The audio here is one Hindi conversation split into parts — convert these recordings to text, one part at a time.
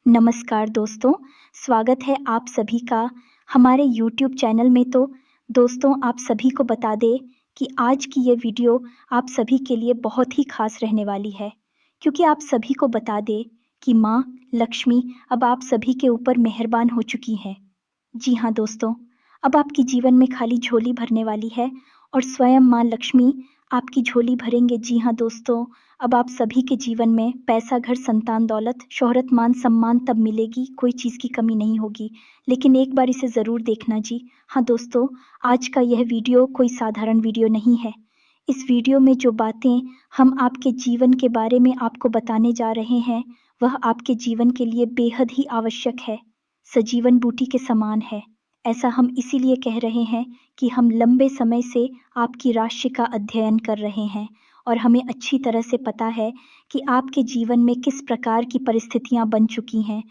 नमस्कार दोस्तों, स्वागत है आप सभी का हमारे यूट्यूब चैनल में। तो दोस्तों, आप सभी को बता दें कि आज की ये वीडियो आप सभी के लिए बहुत ही खास रहने वाली है, क्योंकि आप सभी को बता दें कि माँ लक्ष्मी अब आप सभी के ऊपर मेहरबान हो चुकी हैं। जी हाँ दोस्तों, अब आपके जीवन में खाली झोली भरने वाली है और स्वयं माँ लक्ष्मी आपकी झोली भरेंगे। जी हाँ दोस्तों, अब आप सभी के जीवन में पैसा, घर, संतान, दौलत, शोहरत, मान सम्मान तब मिलेगी, कोई चीज़ की कमी नहीं होगी। लेकिन एक बार इसे ज़रूर देखना जी। हाँ दोस्तों, आज का यह वीडियो कोई साधारण वीडियो नहीं है। इस वीडियो में जो बातें हम आपके जीवन के बारे में आपको बताने जा रहे हैं, वह आपके जीवन के लिए बेहद ही आवश्यक है, सजीवन बूटी के समान है। ऐसा हम इसीलिए कह रहे हैं कि हम लंबे समय से आपकी राशि का अध्ययन कर रहे हैं और हमें अच्छी तरह से पता है कि आपके जीवन में किस प्रकार की परिस्थितियां बन चुकी हैं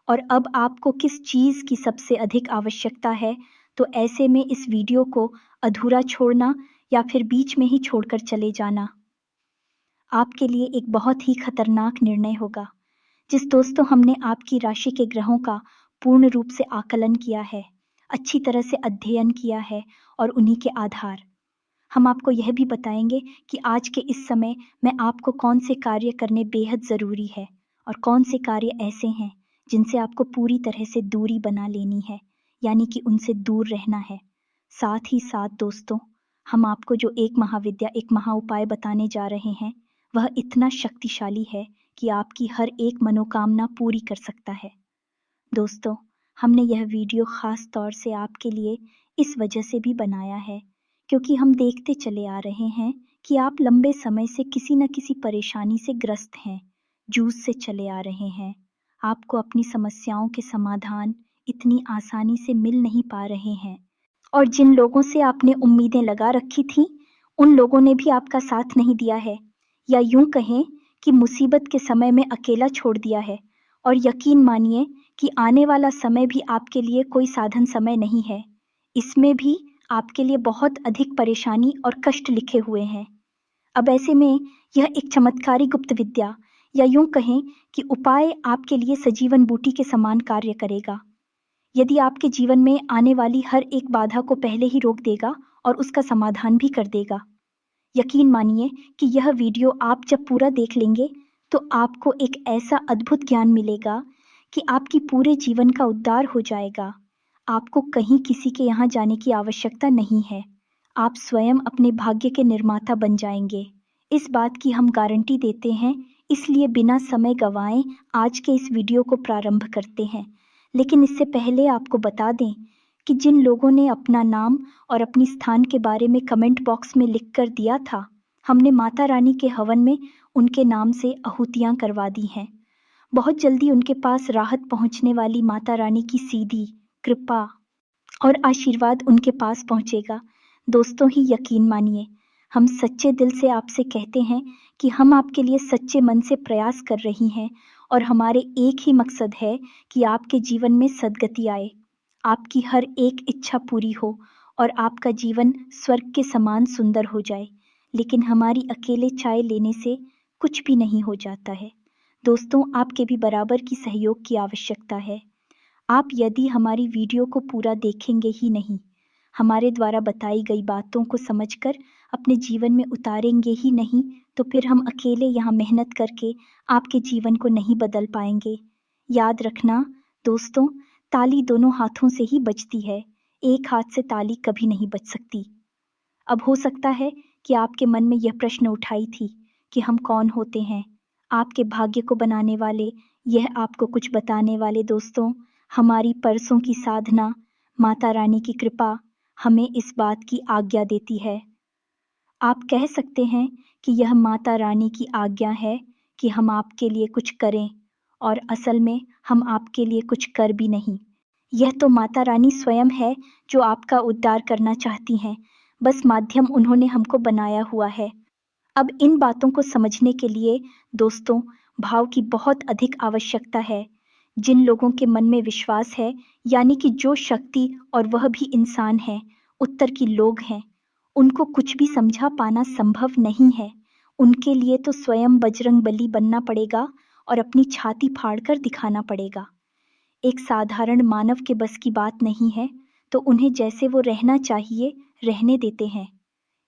और अब आपको किस चीज़ की सबसे अधिक आवश्यकता है। तो ऐसे में इस वीडियो को अधूरा छोड़ना या फिर बीच में ही छोड़कर चले जाना आपके लिए एक बहुत ही खतरनाक निर्णय होगा। जिस दोस्तों हमने आपकी राशि के ग्रहों का पूर्ण रूप से आकलन किया है, अच्छी तरह से अध्ययन किया है और उन्हीं के आधार हम आपको यह भी बताएंगे कि आज के इस समय में आपको कौन से कार्य करने बेहद ज़रूरी है और कौन से कार्य ऐसे हैं जिनसे आपको पूरी तरह से दूरी बना लेनी है, यानी कि उनसे दूर रहना है। साथ ही साथ दोस्तों, हम आपको जो एक महाविद्या, एक महा उपाय बताने जा रहे हैं, वह इतना शक्तिशाली है कि आपकी हर एक मनोकामना पूरी कर सकता है। दोस्तों, हमने यह वीडियो खास तौर से आपके लिए इस वजह से भी बनाया है क्योंकि हम देखते चले आ रहे हैं कि आप लंबे समय से किसी न किसी परेशानी से ग्रस्त हैं, जूझ से चले आ रहे हैं। आपको अपनी समस्याओं के समाधान इतनी आसानी से मिल नहीं पा रहे हैं और जिन लोगों से आपने उम्मीदें लगा रखी थी, उन लोगों ने भी आपका साथ नहीं दिया है, या यूं कहें कि मुसीबत के समय में अकेला छोड़ दिया है। और यकीन मानिए कि आने वाला समय भी आपके लिए कोई साधन समय नहीं है। इसमें भी आपके लिए बहुत अधिक परेशानी और कष्ट लिखे हुए हैं। अब ऐसे में यह एक चमत्कारी गुप्त विद्या, या यूं कहें कि उपाय आपके लिए सजीवन बूटी के समान कार्य करेगा। यदि आपके जीवन में आने वाली हर एक बाधा को पहले ही रोक देगा और उसका समाधान भी कर देगा। यकीन मानिए कि यह वीडियो आप जब पूरा देख लेंगे तो आपको एक ऐसा अद्भुत ज्ञान मिलेगा कि आपकी पूरे जीवन का उद्धार हो जाएगा। आपको कहीं किसी के यहाँ जाने की आवश्यकता नहीं है। आप स्वयं अपने भाग्य के निर्माता बन जाएंगे। इस बात की हम गारंटी देते हैं, इसलिए बिना समय गंवाए आज के इस वीडियो को प्रारंभ करते हैं। लेकिन इससे पहले आपको बता दें कि जिन लोगों ने अपना नाम और अपनी स्थान के बारे में कमेंट बॉक्स में लिख कर दिया था, हमने माता रानी के हवन में उनके नाम से आहुतियां करवा दी हैं। बहुत जल्दी उनके पास राहत पहुंचने वाली माता रानी की सीधी कृपा और आशीर्वाद उनके पास पहुंचेगा। दोस्तों, ही यकीन मानिए, हम सच्चे दिल से आपसे कहते हैं कि हम आपके लिए सच्चे मन से प्रयास कर रही हैं और हमारे एक ही मकसद है कि आपके जीवन में सद्गति आए, आपकी हर एक इच्छा पूरी हो और आपका जीवन स्वर्ग के समान सुंदर हो जाए। लेकिन हमारी अकेले चाय लेने से कुछ भी नहीं हो जाता है। दोस्तों, आपके भी बराबर की सहयोग की आवश्यकता है। आप यदि हमारी वीडियो को पूरा देखेंगे ही नहीं, हमारे द्वारा बताई गई बातों को समझकर अपने जीवन में उतारेंगे ही नहीं, तो फिर हम अकेले यहाँ मेहनत करके आपके जीवन को नहीं बदल पाएंगे। याद रखना दोस्तों, ताली दोनों हाथों से ही बजती है, एक हाथ से ताली कभी नहीं बज सकती। अब हो सकता है कि आपके मन में यह प्रश्न उठाई थी कि हम कौन होते हैं, आपके भाग्य को बनाने वाले, यह आपको कुछ बताने वाले। दोस्तों, हमारी परसों की साधना, माता रानी की कृपा हमें इस बात की आज्ञा देती है। आप कह सकते हैं कि यह माता रानी की आज्ञा है कि हम आपके लिए कुछ करें, और असल में हम आपके लिए कुछ कर भी नहीं। यह तो माता रानी स्वयं है जो आपका उद्धार करना चाहती हैं, बस माध्यम उन्होंने हमको बनाया हुआ है। अब इन बातों को समझने के लिए दोस्तों, भाव की बहुत अधिक आवश्यकता है। जिन लोगों के मन में विश्वास है, यानी कि जो शक्ति, और वह भी इंसान है, उत्तर की लोग हैं, उनको कुछ भी समझा पाना संभव नहीं है। उनके लिए तो स्वयं बजरंग बली बनना पड़ेगा और अपनी छाती फाड़कर दिखाना पड़ेगा। एक साधारण मानव के बस की बात नहीं है, तो उन्हें जैसे वो रहना चाहिए रहने देते हैं।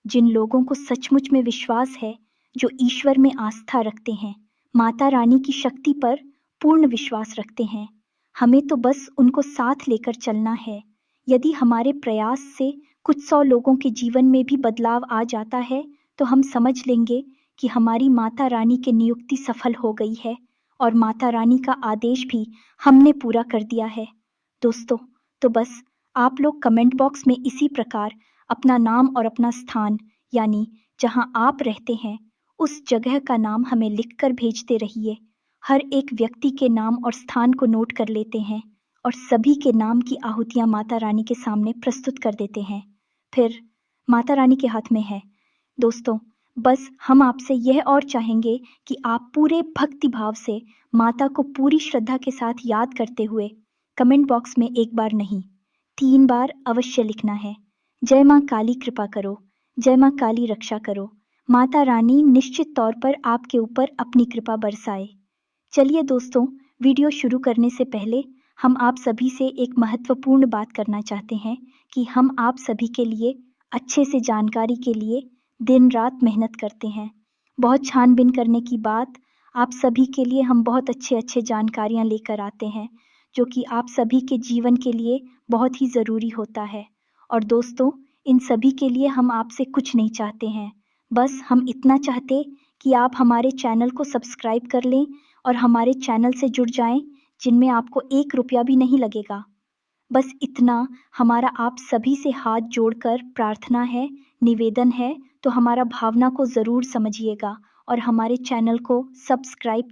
जिन लोगों को सचमुच में विश्वास है, जो ईश्वर में आस्था रखते हैं, माता रानी की शक्ति पर पूर्ण विश्वास रखते हैं, हमें तो बस उनको साथ लेकर चलना है। यदि हमारे प्रयास से कुछ 100 लोगों के जीवन में भी बदलाव आ जाता है, तो हम समझ लेंगे कि हमारी माता रानी की नियुक्ति सफल हो गई है और माता रानी का आदेश भी हमने पूरा कर दिया है। दोस्तों, तो बस आप लोग कमेंट बॉक्स में इसी प्रकार अपना नाम और अपना स्थान, यानी जहां आप रहते हैं उस जगह का नाम हमें लिखकर भेजते रहिए। हर एक व्यक्ति के नाम और स्थान को नोट कर लेते हैं और सभी के नाम की आहुतियां माता रानी के सामने प्रस्तुत कर देते हैं। फिर माता रानी के हाथ में है। दोस्तों, बस हम आपसे यह और चाहेंगे कि आप पूरे भक्ति भाव से माता को पूरी श्रद्धा के साथ याद करते हुए कमेंट बॉक्स में एक बार नहीं, 3 बार अवश्य लिखना है। जय मां काली कृपा करो, जय मां काली रक्षा करो। माता रानी निश्चित तौर पर आपके ऊपर अपनी कृपा बरसाए। चलिए दोस्तों, वीडियो शुरू करने से पहले हम आप सभी से एक महत्वपूर्ण बात करना चाहते हैं कि हम आप सभी के लिए अच्छे से जानकारी के लिए दिन रात मेहनत करते हैं। बहुत छानबीन करने की बात, आप सभी के लिए हम बहुत अच्छे जानकारियां लेकर आते हैं, जो कि आप सभी के जीवन के लिए बहुत ही ज़रूरी होता है। और दोस्तों, इन सभी के लिए हम आपसे कुछ नहीं चाहते हैं, बस हम इतना चाहते कि आप हमारे चैनल को सब्सक्राइब कर लें और हमारे चैनल से जुड़ जाएं, जिनमें आपको 1 रुपया भी नहीं लगेगा। बस इतना हमारा आप सभी से हाथ जोड़कर प्रार्थना है, निवेदन है, तो हमारा भावना को ज़रूर समझिएगा और हमारे चैनल को सब्सक्राइब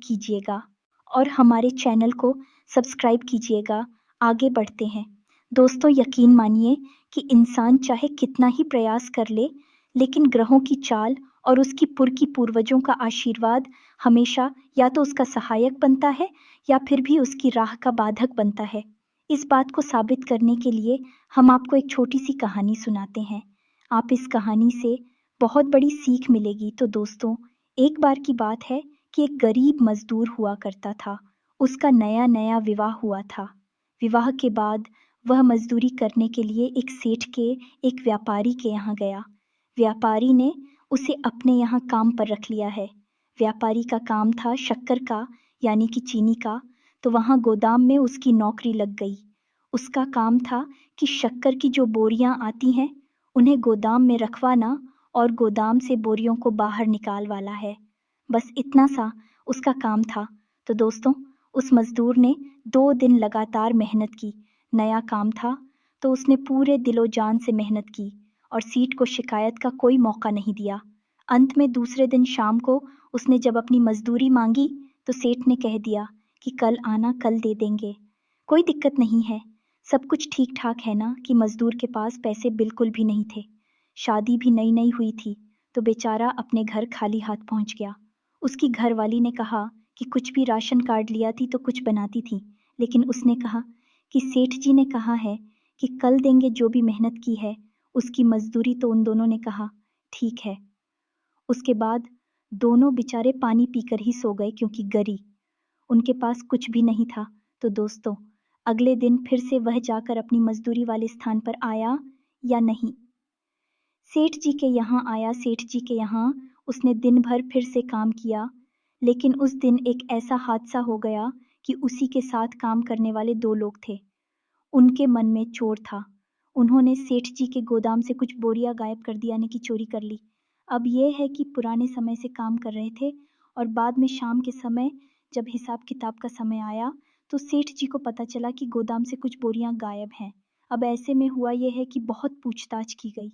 कीजिएगा आगे बढ़ते हैं। दोस्तों, यकीन मानिए कि इंसान चाहे कितना ही प्रयास कर ले, लेकिन ग्रहों की चाल और उसकी पुरखी पूर्वजों का आशीर्वाद हमेशा या तो उसका सहायक बनता है या फिर भी उसकी राह का बाधक बनता है। इस बात को साबित करने के लिए हम आपको एक छोटी सी कहानी सुनाते हैं। आप इस कहानी से बहुत बड़ी सीख मिलेगी। तो दोस्तों, एक बार की बात है कि एक गरीब मजदूर हुआ करता था। उसका नया नया विवाह हुआ था। विवाह के बाद वह मजदूरी करने के लिए एक सेठ के, एक व्यापारी के यहाँ गया। व्यापारी ने उसे अपने यहाँ काम पर रख लिया है। व्यापारी का काम था शक्कर का, यानी कि चीनी का, तो वहाँ गोदाम में उसकी नौकरी लग गई। उसका काम था कि शक्कर की जो बोरियां आती हैं उन्हें गोदाम में रखवाना और गोदाम से बोरियों को बाहर निकालवाना है। बस इतना सा उसका काम था। तो दोस्तों, उस मजदूर ने 2 दिन लगातार मेहनत की। नया काम था तो उसने पूरे दिलो जान से मेहनत की और सीट को शिकायत का कोई मौका नहीं दिया। अंत में दूसरे दिन शाम को उसने जब अपनी मजदूरी मांगी तो सेठ ने कह दिया कि कल आना, कल दे देंगे। कोई दिक्कत नहीं है, सब कुछ ठीक ठाक है ना। कि मजदूर के पास पैसे बिल्कुल भी नहीं थे। शादी भी नई नई हुई थी, तो बेचारा अपने घर खाली हाथ पहुंच गया। उसकी घरवाली ने कहा कि कुछ भी राशन कार्ड लिया थी तो कुछ बनाती थी, लेकिन उसने कहा कि सेठ जी ने कहा है कि कल देंगे जो भी मेहनत की है उसकी मजदूरी। तो उन दोनों ने कहा ठीक है। उसके बाद दोनों बेचारे पानी पीकर ही सो गए, क्योंकि गरी उनके पास कुछ भी नहीं था। तो दोस्तों, अगले दिन फिर से वह जाकर अपनी मजदूरी वाले स्थान पर आया या नहीं? सेठ जी के यहाँ आया। सेठ जी के यहाँ उसने दिन भर फिर से काम किया, लेकिन उस दिन एक ऐसा हादसा हो गया कि उसी के साथ काम करने वाले 2 लोग थे। उनके मन में चोर था। उन्होंने सेठ जी के गोदाम से कुछ बोरियां गायब कर दी, यानी कि चोरी कर ली। अब ये है कि पुराने समय से काम कर रहे थे और बाद में शाम के समय जब हिसाब किताब का समय आया तो सेठ जी को पता चला कि गोदाम से कुछ बोरियां गायब हैं। अब ऐसे में हुआ यह है कि बहुत पूछताछ की गई।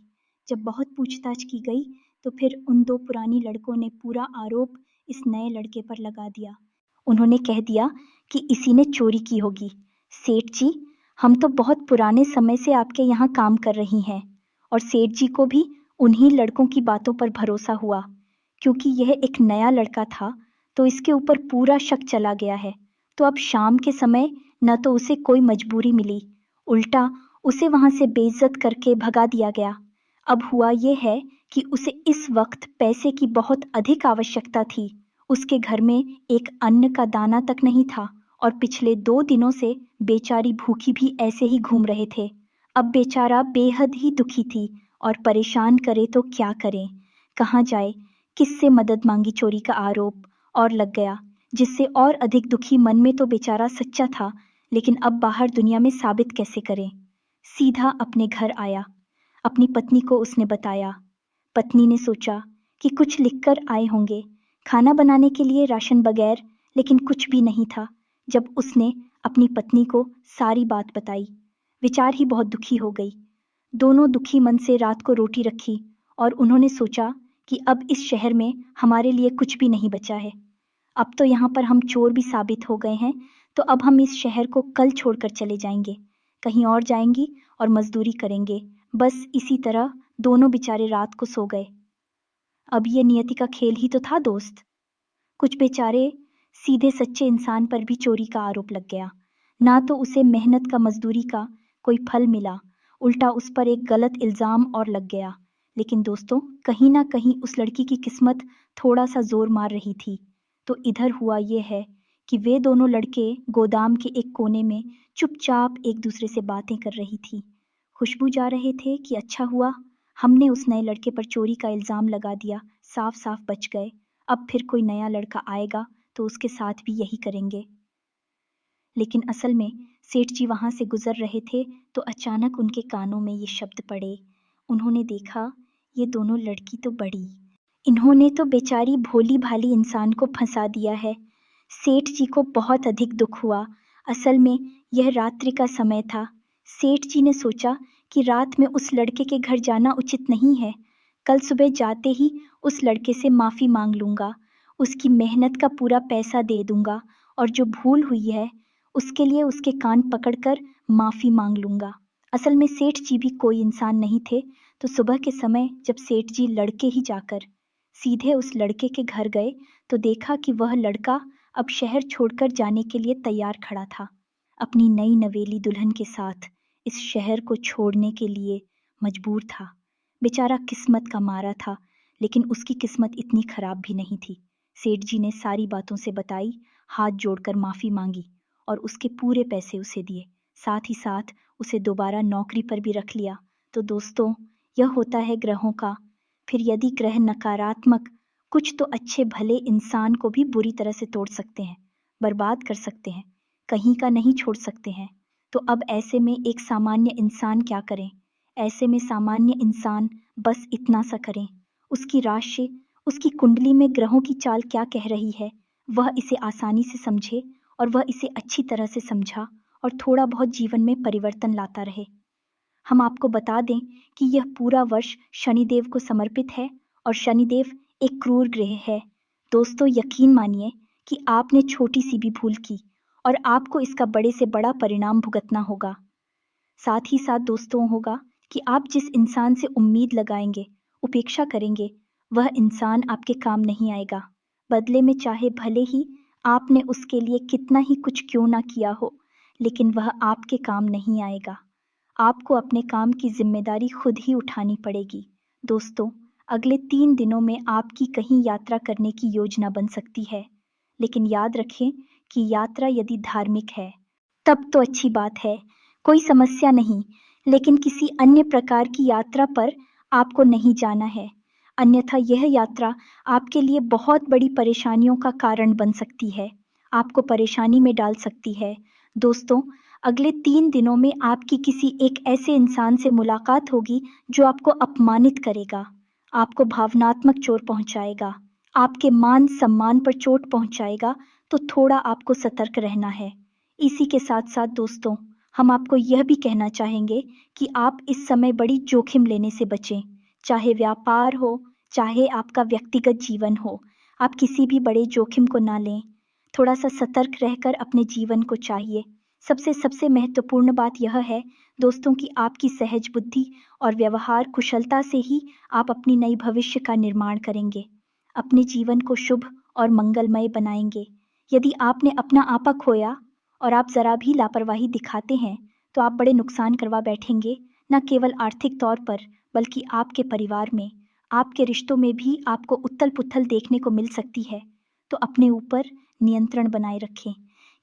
जब बहुत पूछताछ की गई तो फिर उन 2 पुरानी लड़कों ने पूरा आरोप इस नए लड़के पर लगा दिया। उन्होंने कह दिया कि इसी ने चोरी की होगी। सेठ जी, हम तो बहुत पुराने समय से आपके यहाँ काम कर रही हैं। और सेठ जी को भी उन्हीं लड़कों की बातों पर भरोसा हुआ। क्योंकि यह एक नया लड़का था तो इसके ऊपर पूरा शक चला गया है। तो अब शाम के समय न तो उसे कोई मजबूरी मिली, उल्टा उसे वहां से बेइज्जत करके भगा दिया गया। अब हुआ यह है कि उसे इस वक्त पैसे की बहुत अधिक आवश्यकता थी। उसके घर में एक अन्न का दाना तक नहीं था और पिछले 2 दिनों से बेचारी भूखी भी ऐसे ही घूम रहे थे। अब बेचारा बेहद ही दुखी थी और परेशान करे तो क्या करे, कहाँ जाए, किससे मदद मांगी, चोरी का आरोप और लग गया, जिससे और अधिक दुखी। मन में तो बेचारा सच्चा था, लेकिन अब बाहर दुनिया में साबित कैसे करे। सीधा अपने घर आया, अपनी पत्नी को उसने बताया। पत्नी ने सोचा कि कुछ लिखकर आए होंगे, खाना बनाने के लिए राशन बगैर, लेकिन कुछ भी नहीं था। जब उसने अपनी पत्नी को सारी बात बताई, विचार ही बहुत दुखी हो गई। दोनों दुखी मन से रात को रोटी रखी और उन्होंने सोचा कि अब इस शहर में हमारे लिए कुछ भी नहीं बचा है। अब तो यहाँ पर हम चोर भी साबित हो गए हैं, तो अब हम इस शहर को कल छोड़कर चले जाएंगे, कहीं और जाएंगी और मजदूरी करेंगे। बस इसी तरह दोनों बेचारे रात को सो गए। अब ये नियति का खेल ही तो था दोस्त। कुछ बेचारे सीधे सच्चे इंसान पर भी चोरी का आरोप लग गया। ना तो उसे मेहनत का, मजदूरी का कोई फल मिला, उल्टा उस पर एक गलत इल्जाम और लग गया। लेकिन दोस्तों, कहीं ना कहीं उस लड़की की किस्मत थोड़ा सा जोर मार रही थी। तो इधर हुआ ये है कि वे दोनों लड़के गोदाम के एक कोने में चुपचाप एक दूसरे से बातें कर रही थी। खुशबू जा रहे थे कि अच्छा हुआ हमने उस नए लड़के पर चोरी का इल्जाम लगा दिया, साफ साफ बच गए। अब फिर कोई नया लड़का आएगा तो उसके साथ भी यही करेंगे। लेकिन असल में सेठ जी वहां से गुजर रहे थे तो अचानक उनके कानों में ये शब्द पड़े। उन्होंने देखा, ये दोनों लड़की तो बड़ी, इन्होंने तो बेचारी भोली भाली इंसान को फंसा दिया है। सेठ जी को बहुत अधिक दुख हुआ। असल में यह रात्रि का समय था। सेठ जी ने सोचा कि रात में उस लड़के के घर जाना उचित नहीं है। कल सुबह जाते ही उस लड़के से माफी मांग लूंगा, उसकी मेहनत का पूरा पैसा दे दूंगा और जो भूल हुई है उसके लिए उसके कान पकड़कर माफी मांग लूंगा। असल में सेठ जी भी कोई इंसान नहीं थे। तो सुबह के समय जब सेठ जी लड़के ही जाकर सीधे उस लड़के के घर गए तो देखा कि वह लड़का अब शहर छोड़कर जाने के लिए तैयार खड़ा था, अपनी नई नवेली दुल्हन के साथ इस शहर को छोड़ने के लिए मजबूर था। बेचारा किस्मत का मारा था, लेकिन उसकी किस्मत इतनी खराब भी नहीं थी। सेठ जी ने सारी बातों से बताई, हाथ जोड़कर माफी मांगी और उसके पूरे पैसे उसे दिए। साथ ही साथ उसे दोबारा नौकरी पर भी रख लिया। तो दोस्तों, यह होता है ग्रहों का। फिर यदि ग्रह नकारात्मक, कुछ तो अच्छे भले इंसान को भी बुरी तरह से तोड़ सकते हैं, बर्बाद कर सकते हैं, कहीं का नहीं छोड़ सकते हैं। तो अब ऐसे में एक सामान्य इंसान क्या करें? ऐसे में सामान्य इंसान बस इतना सा करें, उसकी राशि, उसकी कुंडली में ग्रहों की चाल क्या कह रही है, वह इसे आसानी से समझे और वह इसे अच्छी तरह से समझा और थोड़ा बहुत जीवन में परिवर्तन लाता रहे। हम आपको बता दें कि यह पूरा वर्ष शनिदेव को समर्पित है और शनिदेव एक क्रूर ग्रह है। दोस्तों, यकीन मानिए कि आपने छोटी सी भी भूल की और आपको इसका बड़े से बड़ा परिणाम भुगतना होगा। साथ ही साथ दोस्तों होगा कि आप जिस इंसान से उम्मीद लगाएंगे, उपेक्षा करेंगे, वह इंसान आपके काम नहीं आएगा। बदले में चाहे भले ही आपने उसके लिए कितना ही कुछ क्यों ना किया हो, लेकिन वह आपके काम नहीं आएगा। आपको अपने काम की जिम्मेदारी खुद ही उठानी पड़ेगी। दोस्तों, अगले 3 दिनों में आपकी कहीं यात्रा करने की योजना बन सकती है, लेकिन याद रखें कि यात्रा यदि धार्मिक है तब तो अच्छी बात है, कोई समस्या नहीं। लेकिन किसी अन्य प्रकार की यात्रा पर आपको नहीं जाना है, अन्यथा यह यात्रा आपके लिए बहुत बड़ी परेशानियों का कारण बन सकती है, आपको परेशानी में डाल सकती है। दोस्तों, अगले 3 दिनों में आपकी किसी एक ऐसे इंसान से मुलाकात होगी जो आपको अपमानित करेगा, आपको भावनात्मक चोट पहुंचाएगा, आपके मान सम्मान पर चोट पहुंचाएगा। तो थोड़ा आपको सतर्क रहना है। इसी के साथ साथ दोस्तों, हम आपको यह भी कहना चाहेंगे कि आप इस समय बड़ी जोखिम लेने से बचें। चाहे व्यापार हो, चाहे आपका व्यक्तिगत जीवन हो, आप किसी भी बड़े जोखिम को ना लें। थोड़ा सा सतर्क रहकर अपने जीवन को चाहिए। सबसे सबसे महत्वपूर्ण बात यह है दोस्तों कि आपकी सहज बुद्धि और व्यवहार कुशलता से ही आप अपनी नई भविष्य का निर्माण करेंगे, अपने जीवन को शुभ और मंगलमय बनाएंगे। यदि आपने अपना आपा खोया और आप जरा भी लापरवाही दिखाते हैं तो आप बड़े नुकसान करवा बैठेंगे, न केवल आर्थिक तौर पर बल्कि आपके परिवार में, आपके रिश्तों में भी आपको उथल पुथल देखने को मिल सकती है। तो अपने ऊपर नियंत्रण बनाए रखें।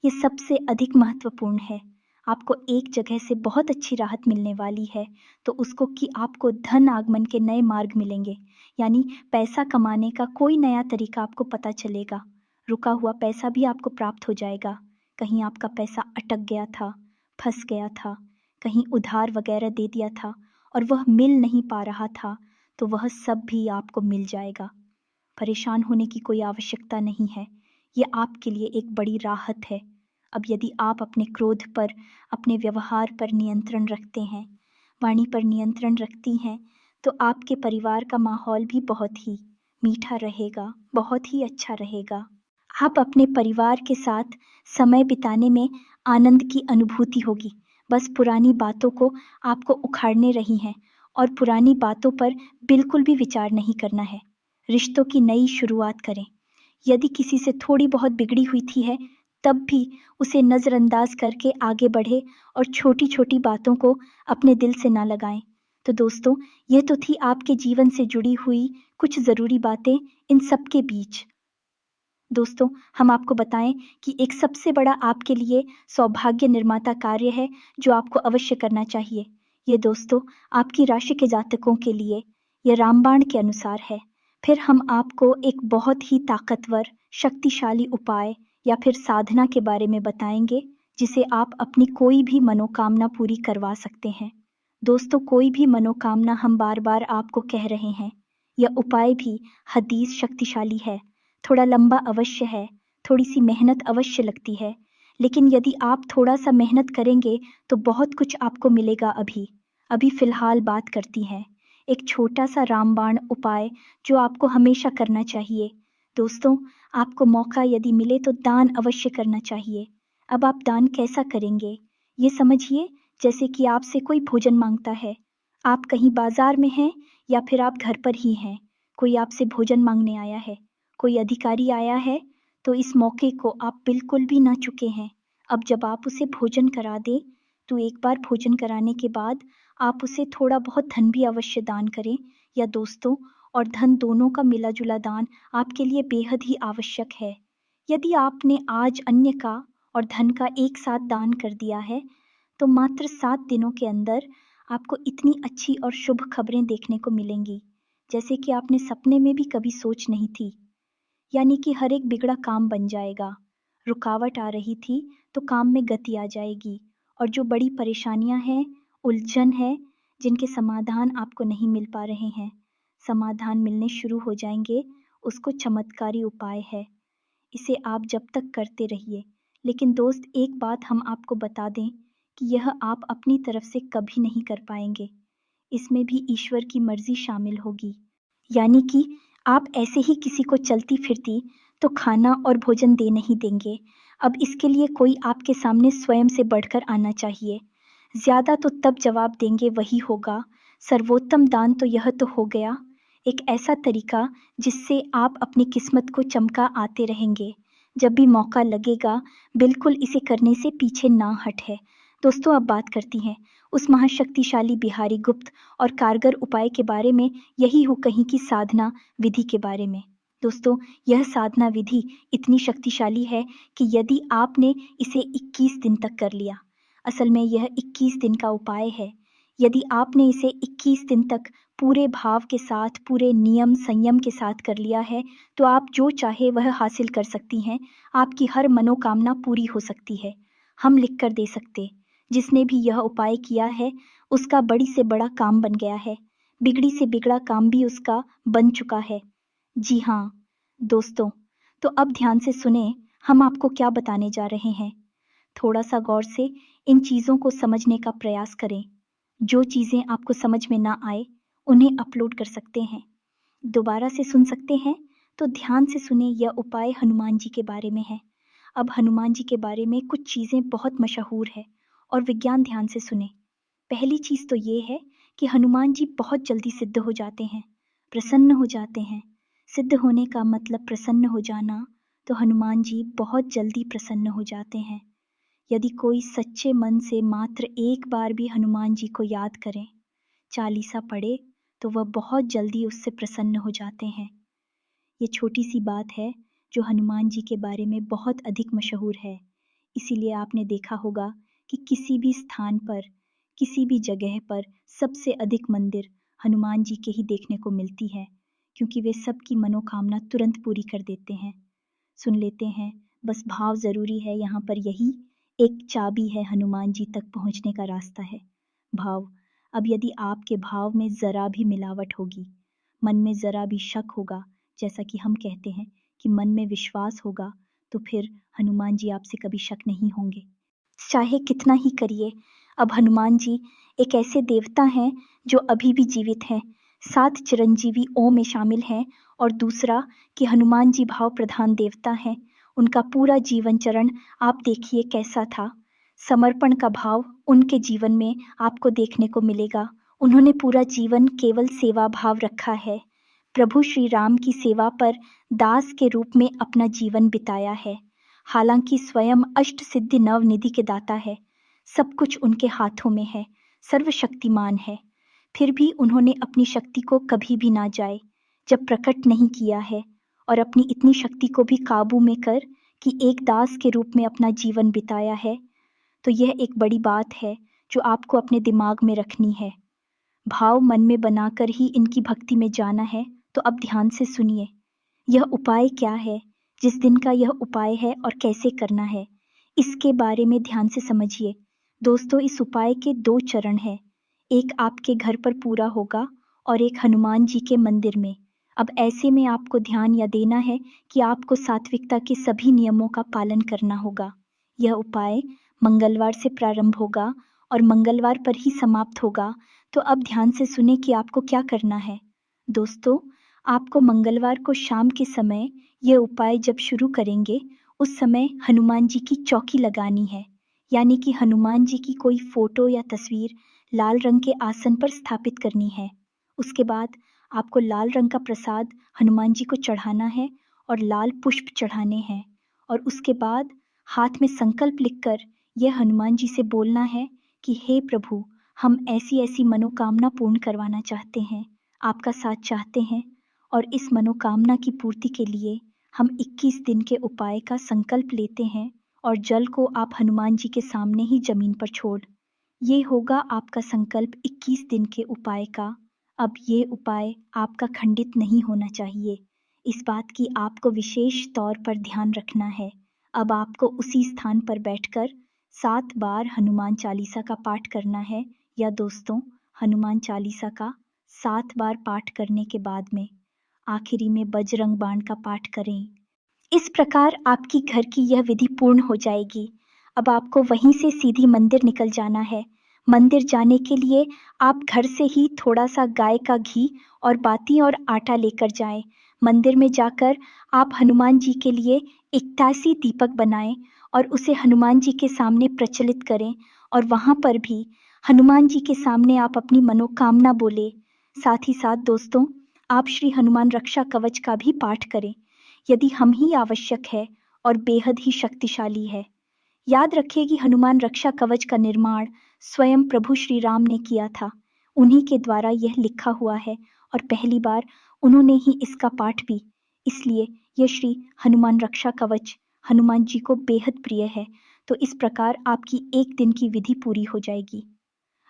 ये सबसे अधिक महत्वपूर्ण है। आपको एक जगह से बहुत अच्छी राहत मिलने वाली है, तो उसको कि आपको धन आगमन के नए मार्ग मिलेंगे, यानी पैसा कमाने का कोई नया तरीका आपको पता चलेगा। रुका हुआ पैसा भी आपको प्राप्त हो जाएगा। कहीं आपका पैसा अटक गया था, फंस गया था, कहीं उधार वगैरह दे दिया था और वह मिल नहीं पा रहा था, तो वह सब भी आपको मिल जाएगा। परेशान होने की कोई आवश्यकता नहीं है। ये आपके लिए एक बड़ी राहत है। अब यदि आप अपने क्रोध पर, अपने व्यवहार पर नियंत्रण रखते हैं, वाणी पर नियंत्रण रखती हैं, तो आपके परिवार का माहौल भी बहुत ही मीठा रहेगा, बहुत ही अच्छा रहेगा। आप अपने परिवार के साथ समय बिताने में आनंद की अनुभूति होगी। बस पुरानी बातों को आपको उखाड़ने रही हैं और पुरानी बातों पर बिल्कुल भी विचार नहीं करना है। रिश्तों की नई शुरुआत करें। यदि किसी से थोड़ी बहुत बिगड़ी हुई थी है, तब भी उसे नज़रअंदाज करके आगे बढ़े और छोटी-छोटी बातों को अपने दिल से ना लगाएं। तो दोस्तों, यह तो थी आपके जीवन से जुड़ी हुई कुछ ज़रूरी बातें इन सब के बीच। दोस्तों, हम आपको बताएं कि एक सबसे बड़ा आपके लिए सौभाग्य निर्माता कार्य है जो आपको अवश्य करना चाहिए। ये दोस्तों आपकी राशि के जातकों के लिए ये रामबाण के अनुसार है। फिर हम आपको एक बहुत ही ताकतवर, शक्तिशाली उपाय या फिर साधना के बारे में बताएंगे, जिसे आप अपनी कोई भी मनोकामना पूरी करवा सकते हैं। दोस्तों, कोई भी मनोकामना हम बार-बार आपको कह रहे हैं। यह उपाय भी हदीस शक्तिशाली है। थोड़ा लंबा अवश्य है, थोड़ी-सी मेहनत अवश्य लगती है, लेकिन यदि आप थोड़ा-सा मेहनत करेंगे तो बहुत कुछ आपको मिलेगा अभी। अभी फ़िलहाल बात करती हैं, एक छोटा-सा रामबाण उपाय जो आपको हमेशा करना चाहिए। दोस्तों, आपको मौका यदि मिले तो दान अवश्य करना चाहिए। अब आप दान कैसा करेंगे? ये समझिए जैसे कि आपसे कोई भोजन माँगता है। आप कहीं बाज़ार में हैं या फिर आप घर पर ही हैं, कोई आपसे भोजन माँगने आया है। कोई अधिकारी आया है, तो इस मौके को आप बिल्कुल भी ना चूकें हैं। अब जब आप उसे भोजन करा दें, तो एक बार भोजन कराने के बाद आप उसे थोड़ा बहुत धन भी अवश्य दान करें, या दोस्तों और धन दोनों का मिला-जुला दान आपके लिए बेहद ही आवश्यक है। यदि आपने आज अन्य का और धन का एक साथ दान कर दिया है, तो मात्र 7 दिनों के अंदर आपको इतनी अच्छी और शुभ खबरें देखने को मिलेंगी, जैसे कि आपने सपने में भी कभी सोच नहीं थी। यानी कि हर एक बिगड़ा काम बन जाएगा। रुकावट आ रही थी, तो काम में गति आ जाएगी और जो बड़ी परेशानियाँ हैं, उलझन है, जिनके समाधान आपको नहीं मिल पा रहे हैं, समाधान मिलने शुरू हो जाएँगे। उसको चमत्कारी उपाय है। इसे आप जब तक करते रहिए। लेकिन दोस्त, एक बात हम आपको बता दें कि यह आप अपनी तरफ से कभी नहीं कर पाएँगे। इसमें भी ईश्वर की मर्ज़ी शामिल होगी। यानी कि आप ऐसे ही किसी को चलती-फिरती तो खाना और भोजन दे नहीं देंगे। अब इसके लिए कोई आपके सामने स्वयं से बढ़कर आना चाहिए। ज़्यादा तो तब जवाब देंगे वही होगा। सर्वोत्तम दान तो यह तो हो गया, एक ऐसा तरीका जिससे आप अपनी किस्मत को चमका आते रहेंगे। जब भी मौका लगेगा, बिल्कुल इसे करने से पीछे ना हटें। दोस्तों, अब बात करती हैं उस महाशक्तिशाली बिहारी गुप्त और कारगर उपाय के बारे में, यही हो कहीं की साधना विधि के बारे में। दोस्तों, यह साधना विधि इतनी शक्तिशाली है कि यदि आपने इसे 21 दिन तक कर लिया, असल में यह 21 दिन का उपाय है। यदि आपने इसे 21 दिन तक पूरे भाव के साथ, पूरे नियम संयम के साथ कर लिया है, तो आप जो चाहे वह हासिल कर सकती हैं। आपकी हर मनोकामना पूरी हो सकती है। हम लिख कर दे सकते। जिसने भी यह उपाय किया है, उसका बड़ी से बड़ा काम बन गया है। बिगड़ी से बिगड़ा काम भी उसका बन चुका है। जी हाँ, दोस्तों, तो अब ध्यान से सुनें, हम आपको क्या बताने जा रहे हैं। थोड़ा-सा गौर से इन चीज़ों को समझने का प्रयास करें। जो चीज़ें आपको समझ में ना आए, उन्हें अपलोड कर सकते हैं। दोबारा से सुन सकते हैं, तो ध्यान से सुनें, यह उपाय हनुमान जी के बारे में है। अब हनुमान जी के बारे में कुछ चीज़ें बहुत मशहूर है और विज्ञान ध्यान से सुनें। पहली चीज़ तो ये है कि हनुमान जी बहुत जल्दी सिद्ध हो जाते हैं, प्रसन्न हो जाते हैं। सिद्ध होने का मतलब प्रसन्न हो जाना, तो हनुमान जी बहुत जल्दी प्रसन्न हो जाते हैं। यदि कोई सच्चे मन से मात्र एक बार भी हनुमान जी को याद करे, चालीसा पढ़े, तो वह बहुत जल्दी उससे प्रसन्न हो जाते हैं। ये छोटी सी बात है जो हनुमान जी के बारे में बहुत अधिक मशहूर है। इसीलिए आपने देखा होगा कि किसी भी स्थान पर, किसी भी जगह पर सबसे अधिक मंदिर हनुमान जी के ही देखने को मिलती है, क्योंकि वे सबकी मनोकामना तुरंत पूरी कर देते हैं। सुन लेते हैं, बस भाव ज़रूरी है। यहाँ पर यही एक चाबी है, हनुमान जी तक पहुँचने का रास्ता है, भाव। अब यदि आपके भाव में ज़रा भी मिलावट होगी, मन में ज़रा भी शक होगा, जैसा कि हम कहते हैं कि मन में विश्वास होगा, तो फिर हनुमान जी आपसे कभी शक नहीं होंगे, चाहे कितना ही करिए। अब हनुमान जी एक ऐसे देवता हैं जो अभी भी जीवित हैं। 7 चिरंजीवी ओं में शामिल हैं, और दूसरा कि हनुमान जी भाव प्रधान देवता हैं। उनका पूरा जीवन चरण आप देखिए कैसा था। समर्पण का भाव उनके जीवन में आपको देखने को मिलेगा। उन्होंने पूरा जीवन केवल सेवा भाव रखा है। प्रभु श्री राम की सेवा पर दास के रूप में अपना जीवन बिताया है। हालांकि स्वयं अष्ट सिद्धि नवनिधि के दाता है, सब कुछ उनके हाथों में है, सर्वशक्तिमान है, फिर भी उन्होंने अपनी शक्ति को कभी भी ना जाए जब प्रकट नहीं किया है, और अपनी इतनी शक्ति को भी काबू में कर कि एक दास के रूप में अपना जीवन बिताया है। तो यह एक बड़ी बात है जो आपको अपने दिमाग में रखनी है। भाव मन में बनाकर ही इनकी भक्ति में जाना है। तो अब ध्यान से सुनिए, यह उपाय क्या है, जिस दिन का यह उपाय है और कैसे करना है, इसके बारे में ध्यान से समझिए। दोस्तों, इस उपाय के 2 चरण हैं, एक आपके घर पर पूरा होगा और एक हनुमान जी के मंदिर में। अब ऐसे में आपको ध्यान यह देना है कि आपको सात्विकता के सभी नियमों का पालन करना होगा। यह उपाय मंगलवार से प्रारंभ होगा और मंगलवार पर ही समाप्त होगा। तो अब ध्यान से सुने कि आपको क्या करना है। दोस्तों, आपको मंगलवार को शाम के समय यह उपाय जब शुरू करेंगे, उस समय हनुमान जी की चौकी लगानी है, यानी कि हनुमान जी की कोई फोटो या तस्वीर लाल रंग के आसन पर स्थापित करनी है। उसके बाद आपको लाल रंग का प्रसाद हनुमान जी को चढ़ाना है और लाल पुष्प चढ़ाने हैं, और उसके बाद हाथ में संकल्प लिखकर यह हनुमान जी से बोलना है कि हे प्रभु, हम ऐसी ऐसी मनोकामना पूर्ण करवाना चाहते हैं, आपका साथ चाहते हैं, और इस मनोकामना की पूर्ति के लिए हम 21 दिन के उपाय का संकल्प लेते हैं, और जल को आप हनुमान जी के सामने ही जमीन पर छोड़। ये होगा आपका संकल्प 21 दिन के उपाय का। अब ये उपाय आपका खंडित नहीं होना चाहिए, इस बात की आपको विशेष तौर पर ध्यान रखना है। अब आपको उसी स्थान पर बैठकर 7 बार हनुमान चालीसा का पाठ करना है, या दोस्तों, हनुमान चालीसा का 7 बार पाठ करने के बाद में आखिरी में बजरंग बाण का पाठ करें। इस प्रकार आपकी घर की यह विधि पूर्ण हो जाएगी। अब आपको वहीं से सीधी मंदिर निकल जाना है। मंदिर जाने के लिए आप घर से ही थोड़ा सा गाय का घी और बाती और आटा लेकर जाएं। मंदिर में जाकर आप हनुमान जी के लिए 81 दीपक बनाएं और उसे हनुमान जी के सामने प्रज्वलित करें, और वहां पर भी हनुमान जी के सामने आप अपनी मनोकामना बोले। साथ ही साथ दोस्तों, आप श्री हनुमान रक्षा कवच का भी पाठ करें, यदि हम ही आवश्यक है और बेहद ही शक्तिशाली है। याद रखिए कि हनुमान रक्षा कवच का निर्माण स्वयं प्रभु श्री राम ने किया था। उन्हीं के द्वारा यह लिखा हुआ है, और पहली बार उन्होंने ही इसका पाठ भी। इसलिए यह श्री हनुमान रक्षा कवच हनुमान जी को बेहद प्रिय है। तो इस प्रकार आपकी 1 दिन की विधि पूरी हो जाएगी।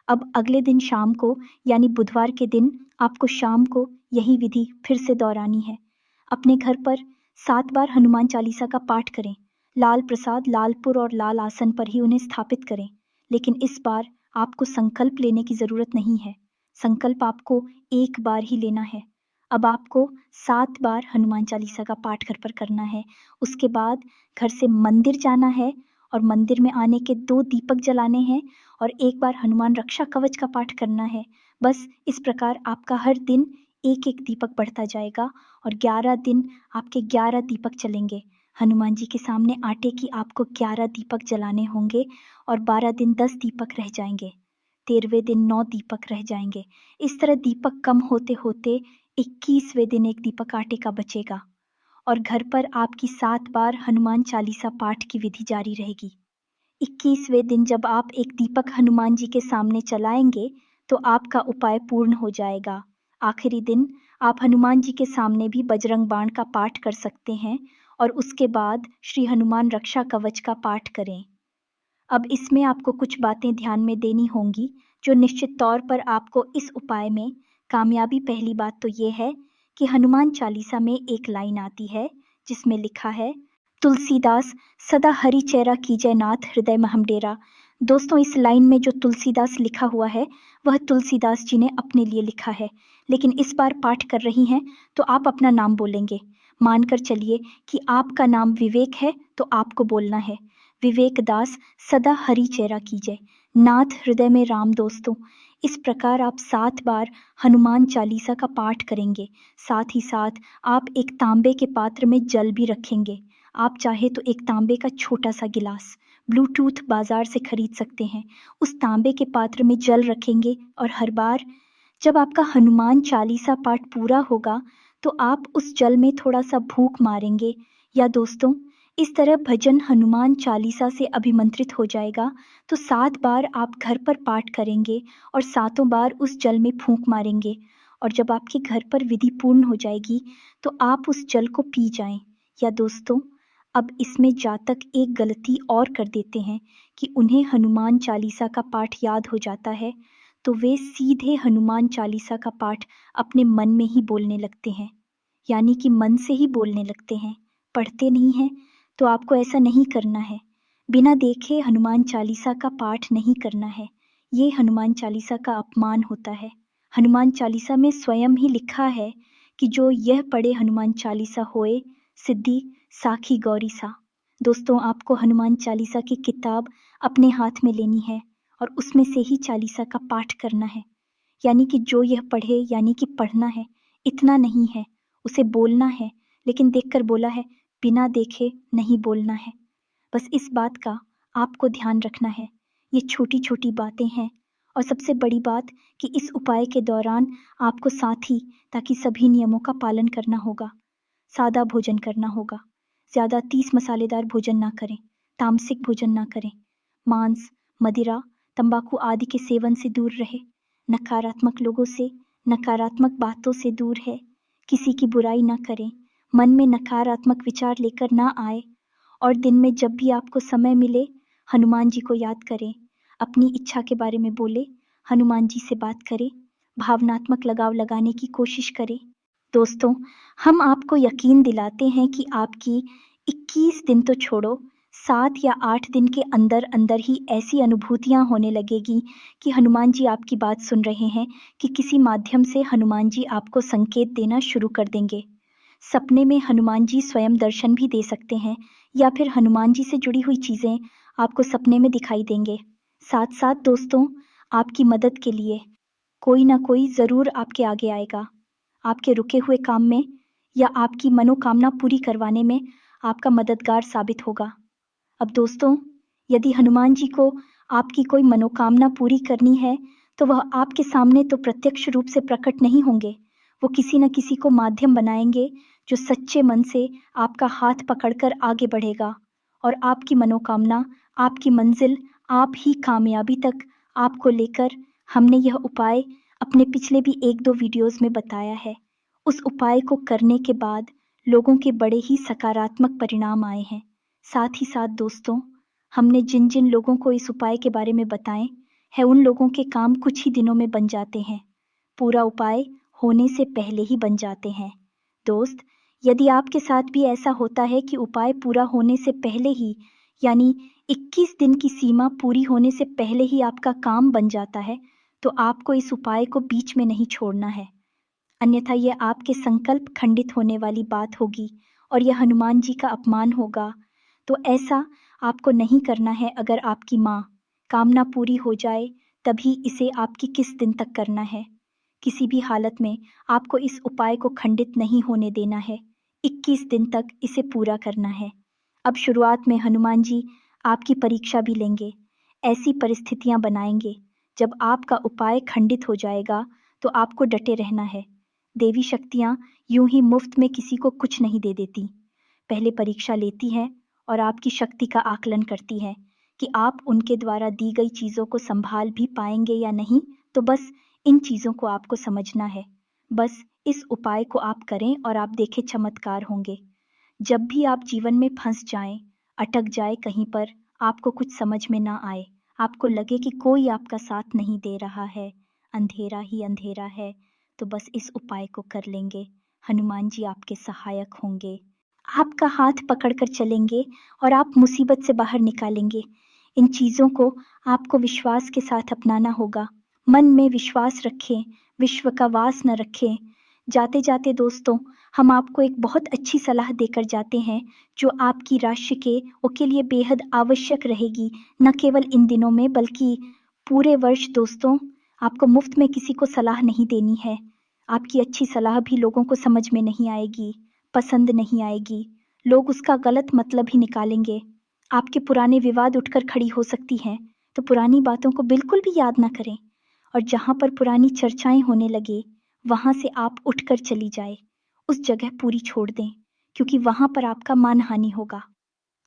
अब अगले दिन शाम को, यानी बुधवार के दिन, आपको शाम को यही विधि फिर से दोहरानी है। अपने घर पर 7 बार हनुमान चालीसा का पाठ करें। लाल प्रसाद लालपुर और लाल आसन पर ही उन्हें स्थापित करें। लेकिन इस बार आपको संकल्प लेने की जरूरत नहीं है। संकल्प आपको 1 बार ही लेना है। अब आपको 7 बार हनुमान चालीसा का पाठ घर पर करना है। उसके बाद घर से मंदिर जाना है, और मंदिर में आने के 2 दीपक जलाने हैं, और 1 बार हनुमान रक्षा कवच का पाठ करना है। बस इस प्रकार आपका हर दिन 1-1 दीपक बढ़ता जाएगा, और 11 दिन आपके 11 दीपक चलेंगे। हनुमान जी के सामने आटे की आपको 11 दीपक जलाने होंगे, और 12 दिन 10 दीपक रह जाएंगे, 13वें दिन 9 दीपक रह जाएंगे। इस तरह दीपक कम होते होते 21वें दिन 1 दीपक आटे का बचेगा, और घर पर आपकी 7 बार हनुमान चालीसा पाठ की विधि जारी रहेगी। 21वें दिन जब आप 1 दीपक हनुमान जी के सामने चलाएंगे, तो आपका उपाय पूर्ण हो जाएगा। आखिरी दिन आप हनुमान जी के सामने भी बजरंग बाण का पाठ कर सकते हैं, और उसके बाद श्री हनुमान रक्षा कवच का पाठ करें। अब इसमें आपको कुछ बातें ध्यान में देनी होंगी जो निश्चित तौर पर आपको इस उपाय में कामयाबी। पहली बात तो ये है कि हनुमान चालीसा में एक लाइन आती है जिसमें लिखा है, तुलसीदास सदा हरि चेरा कीजय नाथ हृदय महम डेरा। दोस्तों, इस लाइन में जो तुलसीदास लिखा हुआ है वह तुलसीदास जी ने अपने लिए लिखा है, लेकिन इस बार पाठ कर रही हैं तो आप अपना नाम बोलेंगे। मानकर चलिए कि आपका नाम विवेक है तो आपको बोलना है, विवेक दास सदा हरि चेरा कीजय नाथ हृदय में राम। दोस्तों, इस प्रकार आप 7 बार हनुमान चालीसा का पाठ करेंगे। साथ ही साथ आप एक तांबे के पात्र में जल भी रखेंगे। आप चाहे तो एक तांबे का छोटा सा गिलास ब्लूटूथ बाजार से खरीद सकते हैं, उस तांबे के पात्र में जल रखेंगे और हर बार जब आपका हनुमान चालीसा पाठ पूरा होगा तो आप उस जल में थोड़ा सा फूंक मारेंगे। या दोस्तों, इस तरह भजन हनुमान चालीसा से अभिमंत्रित हो जाएगा तो 7 बार आप घर पर पाठ करेंगे और 7 बार उस जल में फूंक मारेंगे। और जब आपके घर पर विधि पूर्ण हो जाएगी तो आप उस जल को पी जाएं। या दोस्तों, अब इसमें जातक एक गलती और कर देते हैं कि उन्हें हनुमान चालीसा का पाठ याद हो जाता है तो वे सीधे हनुमान चालीसा का पाठ अपने मन में ही बोलने लगते हैं, यानी कि मन से ही बोलने लगते हैं, पढ़ते नहीं हैं। तो आपको ऐसा नहीं करना है। बिना देखे हनुमान चालीसा का पाठ नहीं करना है, ये हनुमान चालीसा का अपमान होता है। हनुमान चालीसा में स्वयं ही लिखा है कि जो यह पढ़े हनुमान चालीसा होए सिद्धि साखी गौरी सा। दोस्तों, आपको हनुमान चालीसा की किताब अपने हाथ में लेनी है और उसमें से ही चालीसा का पाठ करना है, यानी कि जो यह पढ़े, यानी कि पढ़ना है, इतना नहीं है, उसे बोलना है। लेकिन देखकर बोला है, बिना देखे नहीं बोलना है। बस इस बात का आपको ध्यान रखना है। ये छोटी छोटी बातें हैं। और सबसे बड़ी बात कि इस उपाय के दौरान आपको साथ ही ताकि सभी नियमों का पालन करना होगा। सादा भोजन करना होगा, ज़्यादा 30 मसालेदार भोजन ना करें, तामसिक भोजन ना करें, मांस, मदिरा, तंबाकू आदि के सेवन से दूर रहे, नकारात्मक लोगों से, नकारात्मक बातों से दूर है, किसी की बुराई ना करें, मन में नकारात्मक विचार लेकर ना आए। और दिन में जब भी आपको समय मिले हनुमान जी को याद करें, अपनी इच्छा के बारे में बोले, हनुमान जी से बात करें, भावनात्मक लगाव लगाने की कोशिश करें। दोस्तों, हम आपको यकीन दिलाते हैं कि आपकी 21 दिन तो छोड़ो, 7 या 8 दिन के अंदर अंदर ही ऐसी अनुभूतियां होने लगेगी कि हनुमान जी आपकी बात सुन रहे हैं, कि किसी माध्यम से हनुमान जी आपको संकेत देना शुरू कर देंगे। सपने में हनुमान जी स्वयं दर्शन भी दे सकते हैं, या फिर हनुमान जी से जुड़ी हुई चीज़ें आपको सपने में दिखाई देंगे। साथ साथ दोस्तों, आपकी मदद के लिए कोई ना कोई ज़रूर आपके आगे आएगा, आपके रुके हुए काम में या आपकी मनोकामना पूरी करवाने में आपका मददगार साबित होगा। अब दोस्तों, यदि हनुमान जी को आपकी कोई मनोकामना पूरी करनी है तो वह आपके सामने तो प्रत्यक्ष रूप से प्रकट नहीं होंगे, वो किसी न किसी को माध्यम बनाएंगे जो सच्चे मन से आपका हाथ पकड़कर आगे बढ़ेगा और आपकी मनोकामना, आपकी मंजिल, आप ही कामयाबी तक आपको लेकर। हमने यह उपाय अपने पिछले भी 1-2 वीडियोस में बताया है। उस उपाय को करने के बाद लोगों के बड़े ही सकारात्मक परिणाम आए हैं। साथ ही साथ दोस्तों, हमने जिन जिन लोगों को इस उपाय के बारे में बताएं है, उन लोगों के काम कुछ ही दिनों में बन जाते हैं, पूरा उपाय होने से पहले ही बन जाते हैं। दोस्त, यदि आपके साथ भी ऐसा होता है कि उपाय पूरा होने से पहले ही, यानी 21 दिन की सीमा पूरी होने से पहले ही आपका काम बन जाता है, तो आपको इस उपाय को बीच में नहीं छोड़ना है, अन्यथा यह आपके संकल्प खंडित होने वाली बात होगी और यह हनुमान जी का अपमान होगा। तो ऐसा आपको नहीं करना है। अगर आपकी माँ कामना पूरी हो जाए तभी इसे आपकी किस दिन तक करना है, किसी भी हालत में आपको इस उपाय को खंडित नहीं होने देना है, 21 दिन तक इसे पूरा करना है। अब शुरुआत में हनुमान जी आपकी परीक्षा भी लेंगे, ऐसी परिस्थितियां बनाएंगे जब आपका उपाय खंडित हो जाएगा तो आपको डटे रहना है। देवी शक्तियां यूं ही मुफ्त में किसी को कुछ नहीं दे देती, पहले परीक्षा लेती है और आपकी शक्ति का आकलन करती है कि आप उनके द्वारा दी गई चीज़ों को संभाल भी पाएंगे या नहीं। तो बस इन चीज़ों को आपको समझना है। बस इस उपाय को आप करें और आप देखें चमत्कार होंगे। जब भी आप जीवन में फंस जाएं, अटक जाए कहीं पर, आपको कुछ समझ में ना आए, आपको लगे कि कोई आपका साथ नहीं दे रहा है, अंधेरा ही अंधेरा है, तो बस इस उपाय को कर लेंगे। हनुमान जी आपके सहायक होंगे, आपका हाथ पकड़कर चलेंगे और आप मुसीबत से बाहर निकालेंगे। इन चीज़ों को आपको विश्वास के साथ अपनाना होगा। मन में विश्वास रखें, विश्व का वास न रखें। जाते जाते दोस्तों, हम आपको एक बहुत अच्छी सलाह देकर जाते हैं जो आपकी राशि के लिए बेहद आवश्यक रहेगी, न केवल इन दिनों में बल्कि पूरे वर्ष। दोस्तों, आपको मुफ्त में किसी को सलाह नहीं देनी है। आपकी अच्छी सलाह भी लोगों को समझ में नहीं आएगी, पसंद नहीं आएगी, लोग उसका गलत मतलब ही निकालेंगे। आपके पुराने विवाद उठकर खड़ी हो सकती हैं, तो पुरानी बातों को बिल्कुल भी याद ना करें और जहां पर पुरानी चर्चाएं होने लगे, वहां से आप उठकर चली जाए, उस जगह पूरी छोड़ दें, क्योंकि वहां पर आपका मानहानि होगा,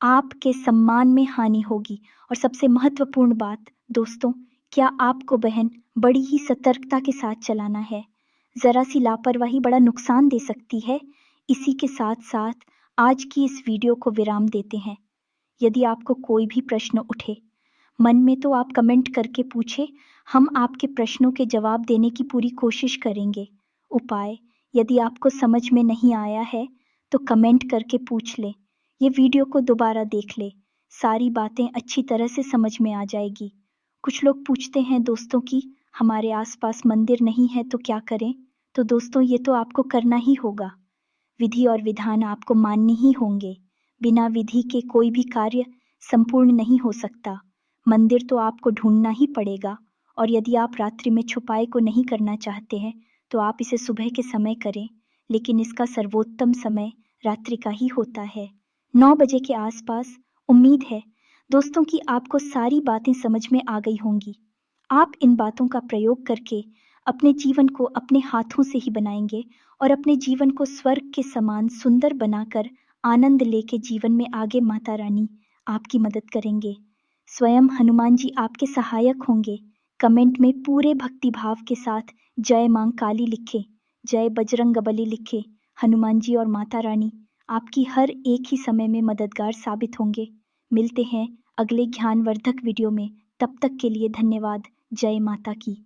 आपके सम्मान में हानि होगी। और सबसे महत्वपूर्ण बात दोस्तों, क्या आपको बहन बड़ी ही सतर्कता के साथ चलाना है। जरा सी लापरवाही बड़ा नुकसान दे सकती है। इसी के साथ साथ आज की इस वीडियो को विराम देते हैं। यदि आपको कोई भी प्रश्न उठे मन में, तो आप कमेंट करके पूछे, हम आपके प्रश्नों के जवाब देने की पूरी कोशिश करेंगे। उपाय, यदि आपको समझ में नहीं आया है तो कमेंट करके पूछ ले, ये वीडियो को दोबारा देख ले, सारी बातें अच्छी तरह से समझ में आ जाएगी। कुछ लोग पूछते हैं दोस्तों कि हमारे आसपास मंदिर नहीं है तो क्या करें। तो दोस्तों, ये तो आपको करना ही होगा। विधि और विधान आपको मानने ही होंगे। बिना विधि के कोई भी कार्य संपूर्ण नहीं हो सकता। मंदिर तो आपको ढूंढना ही पड़ेगा, और यदि आप रात्रि में छुपाई को नहीं करना चाहते हैं तो आप इसे सुबह के समय करें, लेकिन इसका सर्वोत्तम समय रात्रि का ही होता है, 9 बजे के आसपास। उम्मीद है दोस्तों कि आपको सारी बातें समझ में आ गई होंगी। आप इन बातों का प्रयोग करके अपने जीवन को अपने हाथों से ही बनाएंगे और अपने जीवन को स्वर्ग के समान सुंदर बनाकर आनंद लेके जीवन में आगे माता रानी आपकी मदद करेंगे। स्वयं हनुमान जी आपके सहायक होंगे। कमेंट में पूरे भक्ति भाव के साथ जय मां काली लिखे, जय बजरंगबली लिखे। हनुमान जी और माता रानी आपकी हर एक ही समय में मददगार साबित होंगे। मिलते हैं अगले ज्ञानवर्धक वीडियो में, तब तक के लिए धन्यवाद। जय माता की।